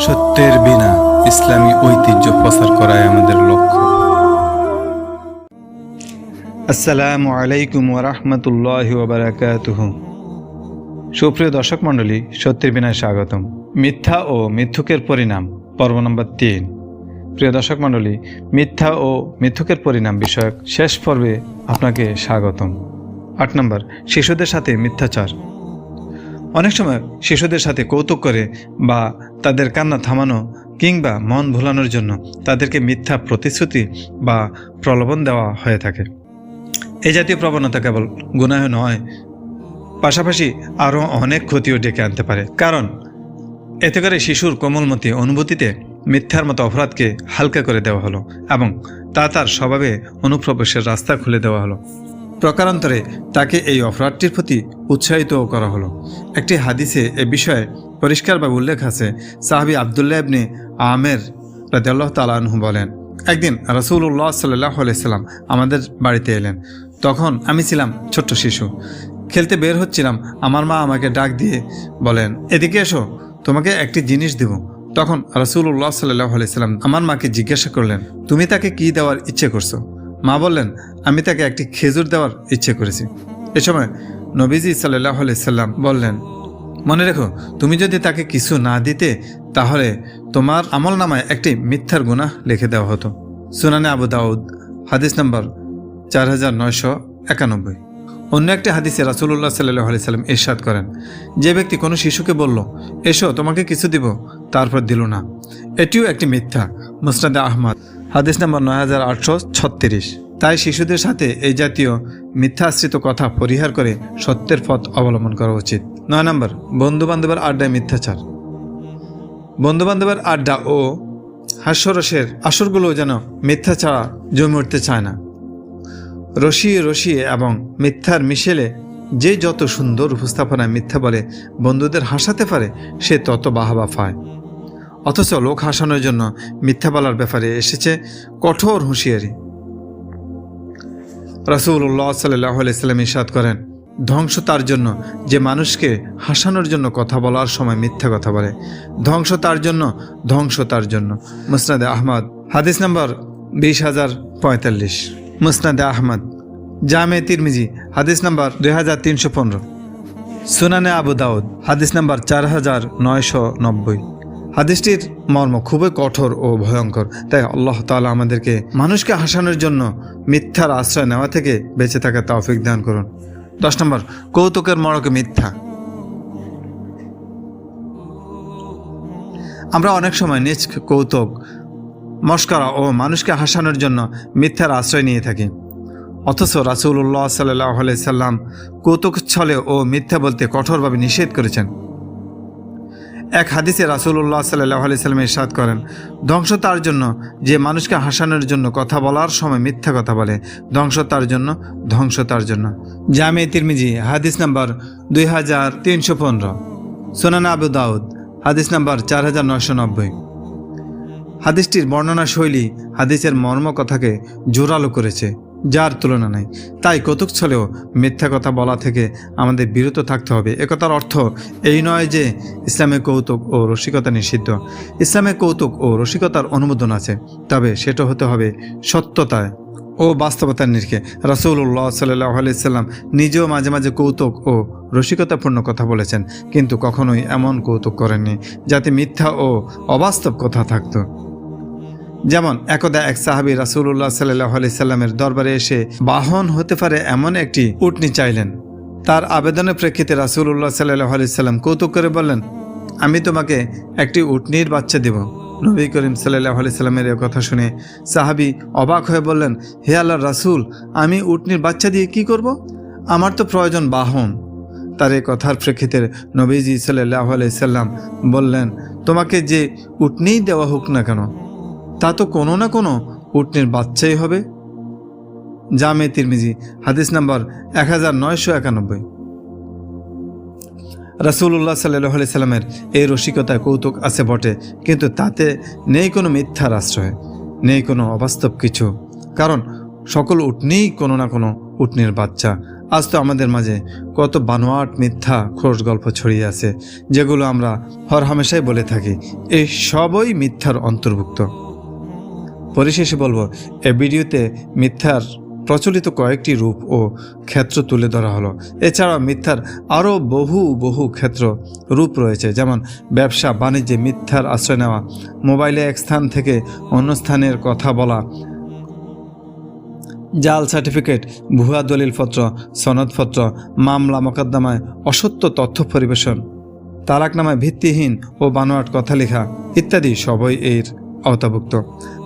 সত্যের বিনা ইসলামী ঐতিহ্য প্রচার করাই আমাদের লক্ষ্য। আসসালামু আলাইকুম ওয়া রাহমাতুল্লাহি ওয়া বারাকাতুহু। সুপ্রিয় দর্শক মণ্ডলী, সত্যের বিনায় স্বাগতম। মিথ্যা ও মিথ্যুকের পরিণাম, পর্ব নম্বর 3। প্রিয় দর্শক মণ্ডলী, মিথ্যা ও মিথ্যুকের পরিণাম বিষয়ক শেষ পর্বে আপনাকে স্বাগতম। 8 নম্বর, শিশুদের সাথে মিথ্যাচার। অনেক সময় শিশুদের সাথে কৌতুক করে বা তাদের কান্না থামানো কিংবা মন ভোলানোর জন্য তাদেরকে মিথ্যা প্রতিশ্রুতি বা প্রলোভন দেওয়া হয়ে থাকে। এই জাতীয় প্রবণতা কেবল গুনাহ নয়, পাশাপাশি আরও অনেক ক্ষতিও ডেকে আনতে পারে। কারণ এতে করে শিশুর কোমলমতি অনুভূতিতে মিথ্যার মতো অপরাধকে হালকা করে দেওয়া হলো এবং তার স্বভাবে অনুপ্রবেশের রাস্তা খুলে দেওয়া হলো। প্রকারান্তরে তাকে এই অপরাধটির প্রতি উৎসাহিতও করা হলো। একটি হাদিসে এ বিষয়ে পরিষ্কারভাবে উল্লেখ আছে। সাহাবী আব্দুল্লাহ ইবনে আমের রাদিয়াল্লাহু তাআলা আনহু বলেন, একদিন রাসূলুল্লাহ সাল্লাল্লাহু আলাইহি সাল্লাম আমাদের বাড়িতে এলেন। তখন আমি ছিলাম ছোট্ট শিশু, খেলতে বের হচ্ছিলাম। আমার মা আমাকে ডাক দিয়ে বলেন, এদিকে এসো, তোমাকে একটি জিনিস দেব। তখন রাসূলুল্লাহ সাল্লাল্লাহু আলাইহি সাল্লাম আমার মাকে জিজ্ঞাসা করলেন, তুমি তাকে কি দেওয়ার ইচ্ছে করছো? মা বললেন, আমি তাকে একটি খেজুর দেওয়ার ইচ্ছে করেছি। এ সময় নবীজি সাল্লাল্লাহু আলাইহি সাল্লাম বললেন, মনে রেখো, তুমি যদি তাকে কিছু না দিতে তাহলে তোমার আমলনামায় একটি মিথ্যার গুনাহ লিখে দেওয়া হতো। সুনানে আবু দাউদ, হাদিস নম্বর 4991। অন্য একটি হাদিসে রাসূলুল্লাহ সাল্লাল্লাহু আলাইহি সাল্লাম ইরশাদ করেন, যে ব্যক্তি কোনো শিশুকে বলল, এসো তোমাকে কিছু দিব, তারপর দিল না, এটিও একটি মিথ্যা। মুসনাদে আহমদ, হাদিস নম্বর 9836। তাই শিশুদের সাথে এই জাতীয় মিথ্যাশ্রিত কথা পরিহার করে সত্যের পথ অবলম্বন করা উচিত। 9 নম্বর, বন্ধুবান্ধবের আড্ডায় মিথ্যাচার। বন্ধুবান্ধবের আড্ডা ও হাস্যরসের আসরগুলো যেন মিথ্যা ছাড়া জমে উঠতে চায় না। রসিয়ে রসিয়ে এবং মিথ্যার মিশেলে যে যত সুন্দর উপস্থাপনায় মিথ্যা বলে বন্ধুদের হাসাতে পারে, সে তত বাহবা পায়। অথচ লোক হাসানোর জন্য মিথ্যা বলার ব্যাপারে এসেছে কঠোর হুঁশিয়ারি। রাসূলুল্লাহ সাল্লাল্লাহু আলাইহি সাল্লাম ইরশাদ করেন, ধ্বংস তার জন্য যে মানুষকে হাসানোর জন্য কথা বলার সময় মিথ্যা কথা বলে। ধ্বংস তার জন্য, ধ্বংস তার জন্য। মুসনাদে আহমদ, হাদিস নম্বর 20045। মুসনাদে আহমদ, জামে তিরমিজি, হাদিস নম্বর 2315। সুনানে আবু দাউদ, হাদিস নম্বর 4990। হাদিসটির মর্ম খুবই কঠোর ও ভয়ঙ্কর। তাই আল্লাহ তাআলা আমাদেরকে মানুষকে হাসানোর জন্য মিথ্যার আশ্রয় নেওয়া থেকে বেঁচে থাকার তৌফিক দান করুন। 10 নম্বর, কৌতুকের মড়কে মিথ্যা। আমরা অনেক সময় নিজ কৌতুক, মস্করা ও মানুষকে হাসানোর জন্য মিথ্যার আশ্রয় নিয়ে থাকি। অথচ রাসূলুল্লাহ সাল্লাল্লাহু আলাইহি সাল্লাম কৌতুক ছলে ও মিথ্যা বলতে কঠোরভাবে নিষেধ করেছেন। এক হাদিসে রাসূলুল্লাহ সাল্লাল্লাহু আলাইহি সাল্লাম ইরশাদ করেন, ধ্বংস তার জন্য যে মানুষকে হাসানোর জন্য কথা বলার সময় মিথ্যা কথা বলে। ধ্বংস তার জন্য, ধ্বংস তার জন্য। জামে তিরমিজি, হাদিস নাম্বার 2315। সুনান আবু দাউদ, হাদিস নাম্বার 4990। হাদিসটির বর্ণনা শৈলী হাদিসের মর্ম কথাকে জোরালো করেছে, যার তুলনা নাই। তাই কৌতুক ছলেও মিথ্যা কথা বলা থেকে আমাদের বিরত থাকতে হবে। একথার অর্থ এই নয় যে ইসলামে কৌতুক ও রসিকতা নিষিদ্ধ। ইসলামে কৌতুক ও রসিকতার অনুমোদন আছে, তবে সেটা হতে হবে সত্যতায় ও বাস্তবতার নিরিখে। রাসূলুল্লাহ সাল্লাল্লাহু আলাইহি সাল্লাম নিজেও মাঝে মাঝে কৌতুক ও রসিকতাপূর্ণ কথা বলেছেন, কিন্তু কখনোই এমন কৌতুক করেননি যাতে মিথ্যা ও অবাস্তব কথা থাকতো। যেমন একদা এক সাহাবী রাসূলুল্লাহ সাল্লাল্লাহু আলাইহি সাল্লামের দরবারে এসে বাহন হতে পারে এমন একটি উটনি চাইলেন। তার আবেদনের প্রেক্ষিতে রাসূলুল্লাহ সাল্লাল্লাহু আলাইহি সাল্লাম কৌতুক করে বললেন, আমি তোমাকে একটি উটনির বাচ্চা দেব। নবী করিম সাল্লাল্লাহু আলাইহি সাল্লামের এই কথা শুনে সাহাবী অবাক হয়ে বললেন, হে আল্লাহর রাসূল, আমি উটনির বাচ্চা দিয়ে কি করব? আমার তো প্রয়োজন বাহন। তার এই কথার প্রেক্ষিতে নবীজি সাল্লাল্লাহু আলাইহি সাল্লাম বললেন, তোমাকে যে উটনিই দেওয়া হোক না কেন, তা তো কোনো না কোনো উটনির বাচ্চাই হবে। জামে তিরমিজি, হাদিস নাম্বার 1991। রাসূলুল্লাহ সাল্লাল্লাহু আলাইহি সাল্লামের এই রসিকতায় কৌতুক আছে বটে, কিন্তু তাতে নেই কোনো মিথ্যার আশ্রয়, নেই কোনো অবাস্তব কিছু। কারণ সকল উটনিই কোনো না কোনো উটনির বাচ্চা। আজ তো আমাদের মাঝে কত বানোয়াট মিথ্যা খোশ গল্প ছড়িয়ে আছে, যেগুলো আমরা হরহামেশাই বলে থাকি। এই সবই মিথ্যার অন্তর্ভুক্ত। পরিশেষে বলবো, এই ভিডিওতে মিথ্যার প্রচলিত কয়েকটি রূপ ও ক্ষেত্র তুলে ধরা হলো। এছাড়া মিথ্যার আরও বহু ক্ষেত্র রূপ রয়েছে, যেমন ব্যবসা বাণিজ্যে মিথ্যার আশ্রয় নেওয়া, মোবাইলে এক স্থান থেকে অন্য স্থানের কথা বলা, জাল সার্টিফিকেট, ভুয়া দলিলপত্র, সনদপত্র, মামলা মোকদ্দমায় অসত্য তথ্য পরিবেশন, তালাকনামায় ভিত্তিহীন ও বানোয়াট কথা লেখা ইত্যাদি সবই এর আওতাভুক্ত।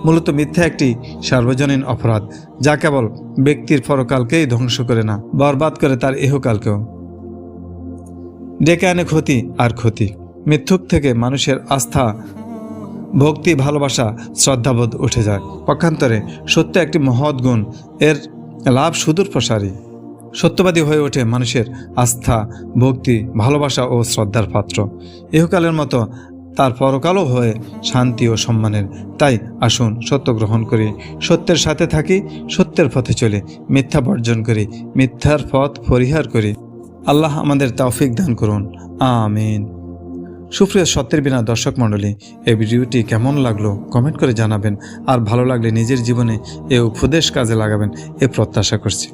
মূলত মিথ্যা একটি সার্বজনীন অপরাধ, যা কেবল ব্যক্তির পরকালকেই ধ্বংস করে না, বরবাদ করে তার ইহকালকেও। ডেকে আনে ক্ষতি আর ক্ষতি। মিথ্যুক থেকে মানুষের আস্থা, ভক্তি, ভালোবাসা, শ্রদ্ধাবোধ উঠে যায়। পক্ষান্তরে সত্য একটি মহৎ গুণ, এর লাভ সুদূর প্রসারী। সত্যবাদী হয়ে ওঠে মানুষের আস্থা, ভক্তি, ভালোবাসা ও শ্রদ্ধার পাত্র। ইহকালের মতো তার পরকালও হয়ে শান্তি ও সম্মানের। তাই আসুন সত্য গ্রহণ করি, সত্যের সাথে থাকি, সত্যের পথে চলি, মিথ্যা বর্জন করি, মিথ্যার পথ পরিহার করি। আল্লাহ আমাদের তৌফিক দান করুন, আমিন। সুপ্রিয় সত্যের বিনা দর্শক মণ্ডলী, এই ভিডিওটি কেমন লাগলো কমেন্ট করে জানাবেন, আর ভালো লাগলে নিজের জীবনে এ উপদেশ কাজে লাগাবেন এ প্রত্যাশা করছি।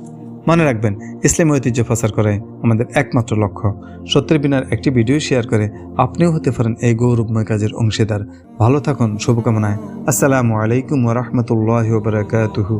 মনে রাখবেন, ইসলামী ঐতিহ্য প্রচার করাই আমাদের একমাত্র লক্ষ্য। সত্যের বিনার একটি ভিডিও শেয়ার করে আপনিও হতে পারেন এই গৌরবময় কাজের অংশীদার। ভালো থাকুন, শুভকামনায়। আসসালামু আলাইকুম ওয়া রাহমাতুল্লাহি ওয়া বারাকাতুহু।